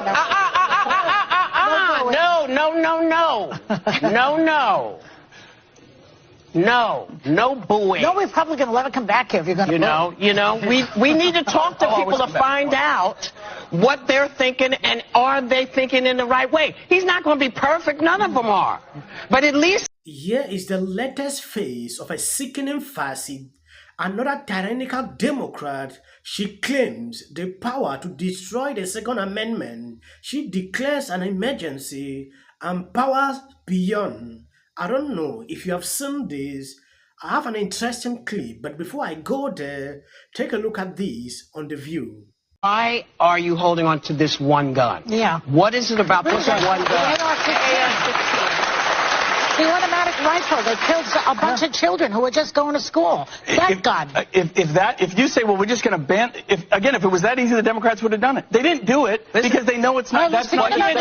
Stop. No, no, no, no. No, no. No, no booing. No Republican will ever come back here if you're going to we need to talk to people to find out what they're thinking and are they thinking in the right way. He's not going to be perfect. None of them are. But at least... Here is the latest face of a sickening fascist, another tyrannical Democrat. She claims the power to destroy the Second Amendment. She declares an emergency and powers beyond. I don't know if you have seen this. I have an interesting clip, but before I go there, take a look at this on The View. Why are you holding on to this one gun? Yeah. What is it about this one gun? The automatic rifle. They killed a bunch of children who were just going to school. That gun. If you say, well, we're just going to ban, if it was that easy, the Democrats would have done it. They didn't do it because they know it's not. That's the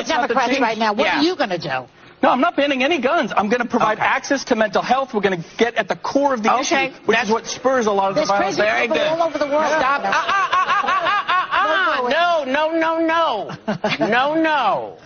Democrats right now. What are you going to do? No, I'm not banning any guns. I'm going to provide access to mental health. We're going to get at the core of the issue, which is what spurs a lot of the violence. Very good. All over the world. Stop. No, no, no, no. No, no.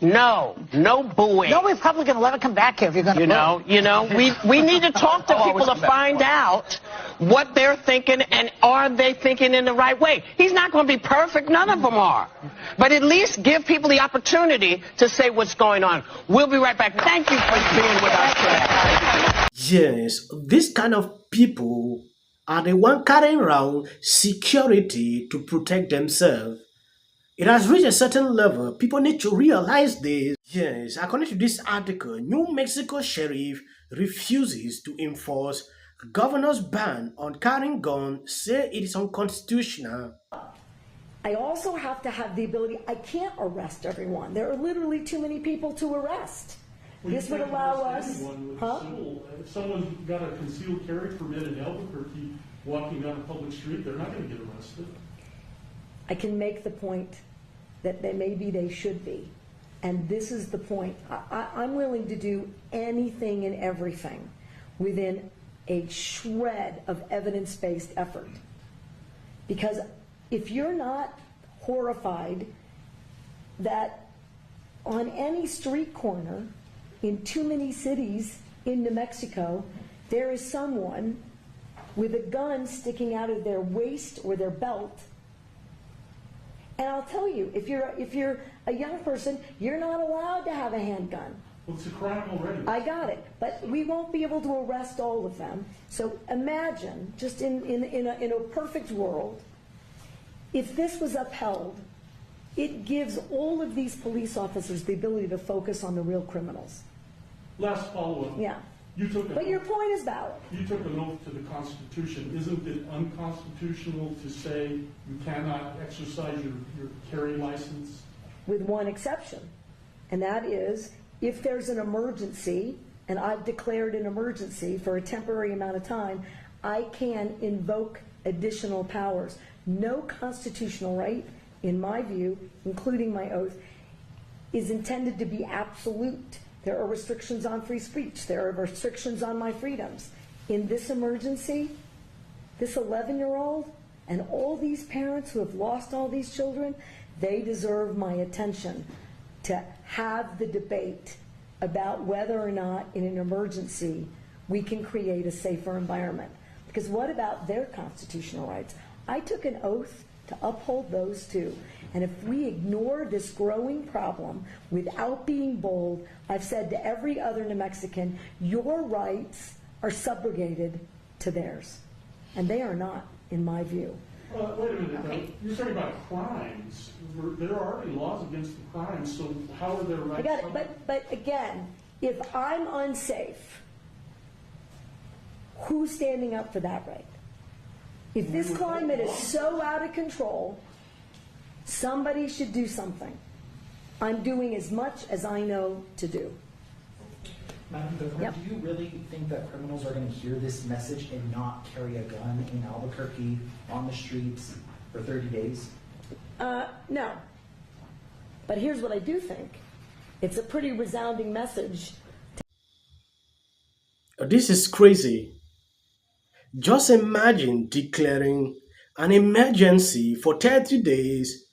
No, no booing. No Republican will ever come back here if you're going to we need to talk to people to find out what they're thinking and are they thinking in the right way. He's not going to be perfect. None of them are. But at least give people the opportunity to say what's going on. We'll be right back. Thank you for being with us today. Yes, this kind of people are the one carrying around security to protect themselves. It has reached a certain level. People need to realize this. Yes, according to this article, New Mexico sheriff refuses to enforce governor's ban on carrying guns, say it is unconstitutional. I also have to have the ability, I can't arrest everyone. There are literally too many people to arrest. Well, this would allow us, if someone's got a concealed carry permit in Albuquerque walking down a public street, they're not going to get arrested. I can make the point that maybe they should be. And this is the point. I'm willing to do anything and everything within a shred of evidence-based effort. Because if you're not horrified that on any street corner in too many cities in New Mexico, there is someone with a gun sticking out of their waist or their belt. And I'll tell you, if you're a young person, you're not allowed to have a handgun. Well, it's a crime already. I got it, but we won't be able to arrest all of them. So imagine, just in a perfect world, if this was upheld, it gives all of these police officers the ability to focus on the real criminals. Last follow-up. Yeah. But your point is valid. You took an oath to the Constitution. Isn't it unconstitutional to say you cannot exercise your carry license? With one exception, and that is if there's an emergency, and I've declared an emergency for a temporary amount of time, I can invoke additional powers. No constitutional right, in my view, including my oath, is intended to be absolute. There are restrictions on free speech. There are restrictions on my freedoms. In this emergency, this 11-year-old and all these parents who have lost all these children, they deserve my attention to have the debate about whether or not in an emergency we can create a safer environment. Because what about their constitutional rights? I took an oath to uphold those too. And if we ignore this growing problem without being bold, I've said to every other New Mexican, your rights are subrogated to theirs. And they are not, in my view. Wait a minute, okay. You're talking about crimes. There are already laws against the crimes, so how are their rights? I got it, but again, if I'm unsafe, who's standing up for that right? If this climate is so out of control, somebody should do something. I'm doing as much as I know to do. Madam Governor, do you really think that criminals are going to hear this message and not carry a gun in Albuquerque on the streets for 30 days? No. But here's what I do think. It's a pretty resounding message. This is crazy. Just imagine declaring an emergency for 30 days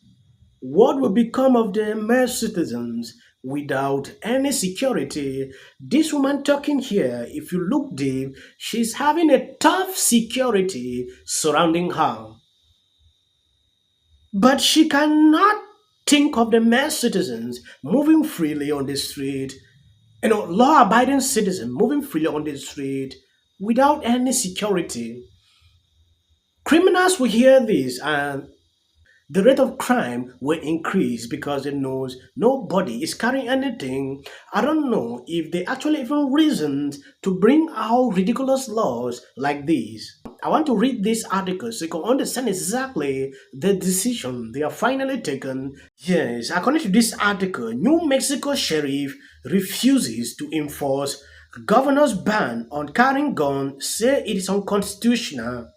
What will become of the mere citizens without any security? This woman talking here, if you look deep, she's having a tough security surrounding her. But she cannot think of the mere citizens moving freely on the street, law-abiding citizens moving freely on the street without any security. Criminals will hear this and the rate of crime will increase because they knows nobody is carrying anything. I don't know if they actually even reasoned to bring out ridiculous laws like these. I want to read this article so you can understand exactly the decision they have finally taken. Yes, according to this article, New Mexico sheriff refuses to enforce governor's ban on carrying guns, say it is unconstitutional.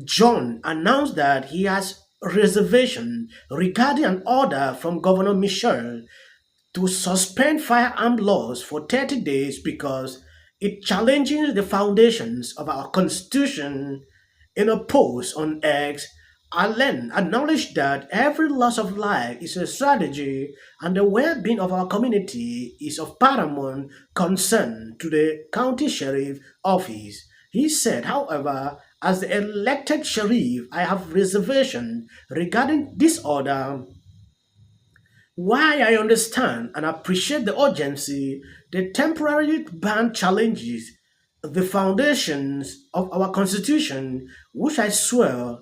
John announced that he has reservation regarding an order from Governor Michelle to suspend firearm laws for 30 days because it challenges the foundations of our Constitution. In a post on X, Allen acknowledged that every loss of life is a strategy and the well-being of our community is of paramount concern to the county sheriff office. He said, however, as the elected sheriff, I have reservation regarding this order. While I understand and appreciate the urgency, the temporary ban challenges the foundations of our Constitution, which I swear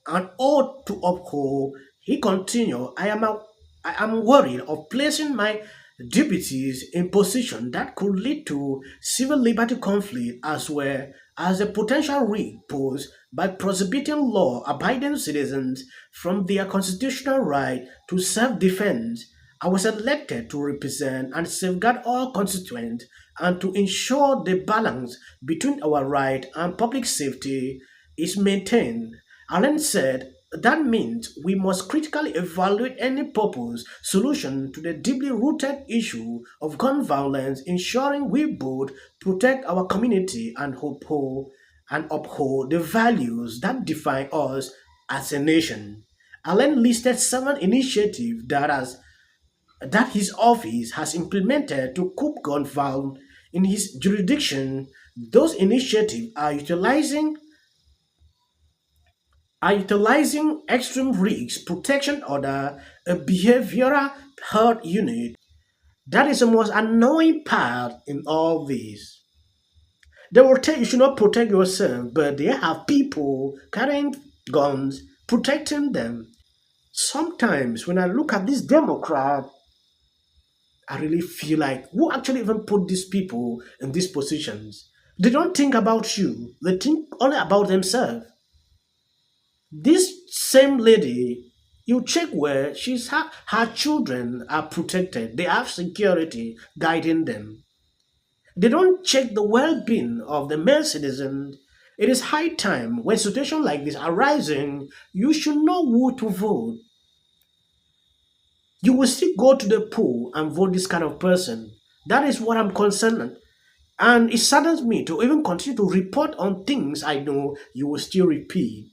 and ought to uphold. He continued, I am worried of placing my deputies in position that could lead to civil liberty conflict as well as a potential risk posed by prohibiting law-abiding citizens from their constitutional right to self-defense. I was elected to represent and safeguard all constituents and to ensure the balance between our right and public safety is maintained. Allen said that means we must critically evaluate any proposed solution to the deeply rooted issue of gun violence, ensuring we both protect our community and uphold the values that define us as a nation. Allen listed 7 initiatives that his office has implemented to curb gun violence in his jurisdiction. Those initiatives are utilizing extreme risk protection order, a behavioral health unit. That is the most annoying part in all this. They will tell you should not protect yourself, but they have people carrying guns protecting them. Sometimes when I look at this Democrat, I really feel like who actually even put these people in these positions? They don't think about you, they think only about themselves. This same lady, you check where her children are protected, they have security guiding them. They don't check the well-being of the male citizen. It is high time when situations like this are rising, you should know who to vote. You will still go to the poll and vote this kind of person. That is what I'm concerned. And it saddens me to even continue to report on things I know you will still repeat.